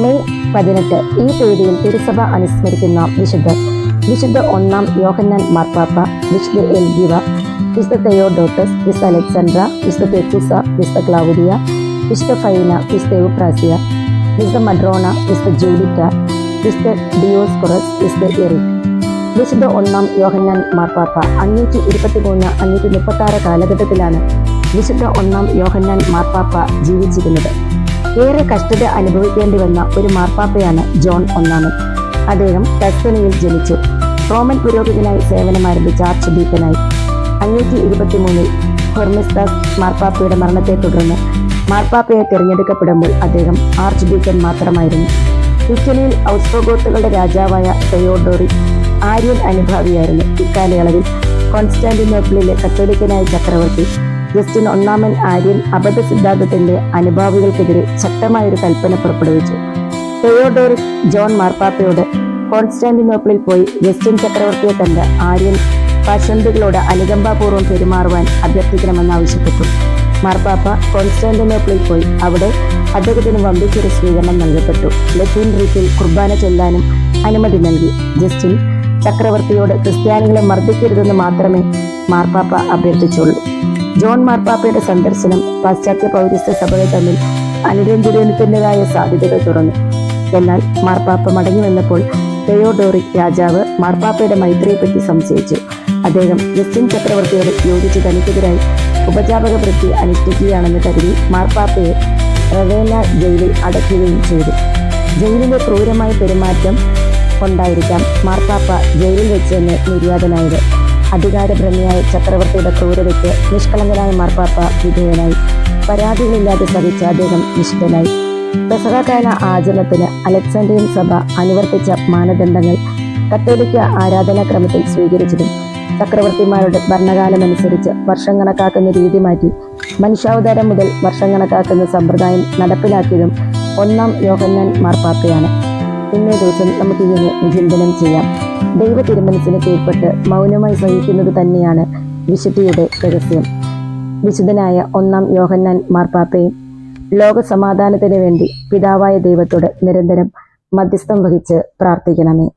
May 18 ഈ തീയതിയിൽ തിരുസഭ അനുസ്മരിക്കുന്ന വിശുദ്ധ 1-ാം യോഹന്നാൻ മാർപ്പാപ്പ, വിശുദ്ധ എൽഗീവ, വിശുദ്ധ തെയോഡോട്ടസ്, വിശുദ്ധ അലക്സാൻഡ്ര, വിശുദ്ധ തെക്കുസ, വിശുദ്ധ ക്ലൗദിയ, വിശുദ്ധ ഫൈന, വിശുദ്ധ എവുപ്രാസിയ, വിശുദ്ധ മഡ്രോണ, വിശുദ്ധ ജൂലിറ്റ, വിശുദ്ധ ഡിയോസ്കൊറസ്, വിശുദ്ധ എറിക്. വിശുദ്ധ 1-ാം യോഹന്നാൻ മാർപ്പാപ്പ 523-536 കാലഘട്ടത്തിലാണ് വിശുദ്ധ 1-ാം യോഹന്നാൻ മാർപ്പാപ്പ ജീവിച്ചിരുന്നത്. ഏറെ കഷ്ടത അനുഭവിക്കേണ്ടി വന്ന ഒരു മാർപ്പാപ്പയാണ് ജോൺ 1-ാമൻ. അദ്ദേഹം ടസ്കനിയിൽ ജനിച്ചു. റോമൻ പുരോഹിതനായി സേവനമാരംഭിച്ച ആർച്ച് ഡീക്കനായി 523-ൽ ഹെർമിസ്താസ് മാർപ്പാപ്പയുടെ മരണത്തെ തുടർന്ന് മാർപ്പാപ്പയെ തിരഞ്ഞെടുക്കപ്പെടുമ്പോൾ അദ്ദേഹം ആർച്ച് ഡീക്കൻ മാത്രമായിരുന്നു. ഇറ്റലിയിൽ ഔസ്ട്രോഗോത്തുകളുടെ രാജാവായ തെയോഡോറിക് ആര്യൻ അനുഭാവിയായിരുന്നു. ഇക്കാലയളവിൽ കോൺസ്റ്റാന്റിനോപ്പിളിലെ കത്തോലിക്കനായ ചക്രവർത്തി ജസ്റ്റിൻ 1-ാമൻ ആര്യൻ അബദ്ധ സിദ്ധാന്തത്തിന്റെ അനുഭാവികൾക്കെതിരെ ശക്തമായൊരു കൽപ്പന പുറപ്പെടുവിച്ചു. തെയോഡോറിക് ജോൺ മാർപ്പാപ്പയോട് കോൺസ്റ്റാന്റിനോപ്പിളിൽ പോയി ജസ്റ്റിൻ ചക്രവർത്തിയെ കണ്ട ആര്യൻ പാഷണ്ഡികളോട് അനുകമ്പാപൂർവ്വം പെരുമാറുവാൻ അഭ്യർത്ഥിക്കണമെന്ന് ആവശ്യപ്പെട്ടു. മാർപ്പാപ്പ കോൺസ്റ്റാന്റിനോപ്പിളിൽ പോയി. അവിടെ അദ്ദേഹത്തിന് വമ്പിച്ചൊരു സ്വീകരണം നൽകപ്പെട്ടു. ലത്തീൻ റീത്തിൽ കുർബാന ചൊല്ലാനും അനുമതി നൽകി. ജസ്റ്റിൻ ചക്രവർത്തിയോട് ക്രിസ്ത്യാനികളെ മർദ്ദിക്കരുതെന്ന് മാത്രമേ മാർപ്പാപ്പ അഭ്യർത്ഥിച്ചുള്ളൂ. ജോൺ മാർപ്പാപ്പയുടെ സന്ദർശനം പാശ്ചാത്യ പൗരസ്ത്യ സഭകൾ തമ്മിൽ അനുരഞ്ജനത്തിൻ്റെതായ സാധ്യതകൾ തുറന്നു. എന്നാൽ മാർപ്പാപ്പ മടങ്ങി വന്നപ്പോൾ തെയോഡോറിക് രാജാവ് മാർപ്പാപ്പയുടെ മൈത്രിയെപ്പറ്റി സംശയിച്ചു. അദ്ദേഹം ജസ്റ്റിൻ ചക്രവർത്തിയോട് യോജിച്ച് തനിക്കെതിരായി ഉപജാപക വൃത്തി അനുഷ്ഠിക്കുകയാണെന്ന് കരുതി മാർപ്പാപ്പയെ റവേന ജയിലിൽ അടയ്ക്കുകയും ചെയ്തു. ജയിലിലെ ക്രൂരമായ പെരുമാറ്റം കൊണ്ടായിരിക്കാം മാർപ്പാപ്പ ജയിലിൽ വെച്ച് തന്നെ നിര്യാതനായത്. അധികാരഭ്രമിയായ ചക്രവർത്തിയുടെ ക്രൂരതയ്ക്ക് നിഷ്കളങ്കനായ മാർപ്പാപ്പ വിധേയനായി. പരാതികളില്ലാതെ സഹിച്ച അദ്ദേഹം നിഷ്ഠനായി. പെസഹക്കാല ആചരണത്തിന് അലക്സാൻഡ്രിയൻ സഭ അനുവർത്തിച്ച മാനദണ്ഡങ്ങൾ കത്തോലിക്ക ആരാധനാക്രമത്തിൽ സ്വീകരിച്ചതും ചക്രവർത്തിമാരുടെ ഭരണകാലമനുസരിച്ച് വർഷം കണക്കാക്കുന്ന രീതി മാറ്റി മനുഷ്യാവതാരം മുതൽ വർഷം കണക്കാക്കുന്ന സമ്പ്രദായം നടപ്പിലാക്കിയതും 1-ാം യോഹന്നാൻ മാർപ്പാപ്പയാണ്. ഇന്നേ ദിവസം നമുക്കിങ്ങനെ വിചിന്തനം ചെയ്യാം. ദൈവ തിരുമനസ്സിന് കീഴ്പ്പെട്ട് മൗനമായി സഹിക്കുന്നത് തന്നെയാണ് വിശുദ്ധിയുടെ രഹസ്യം. വിശുദ്ധനായ 1-ാം യോഹന്നാൻ മാർപ്പാപ്പയും ലോക സമാധാനത്തിന് വേണ്ടി പിതാവായ ദൈവത്തോട് നിരന്തരം മധ്യസ്ഥം വഹിച്ച് പ്രാർത്ഥിക്കണമേ.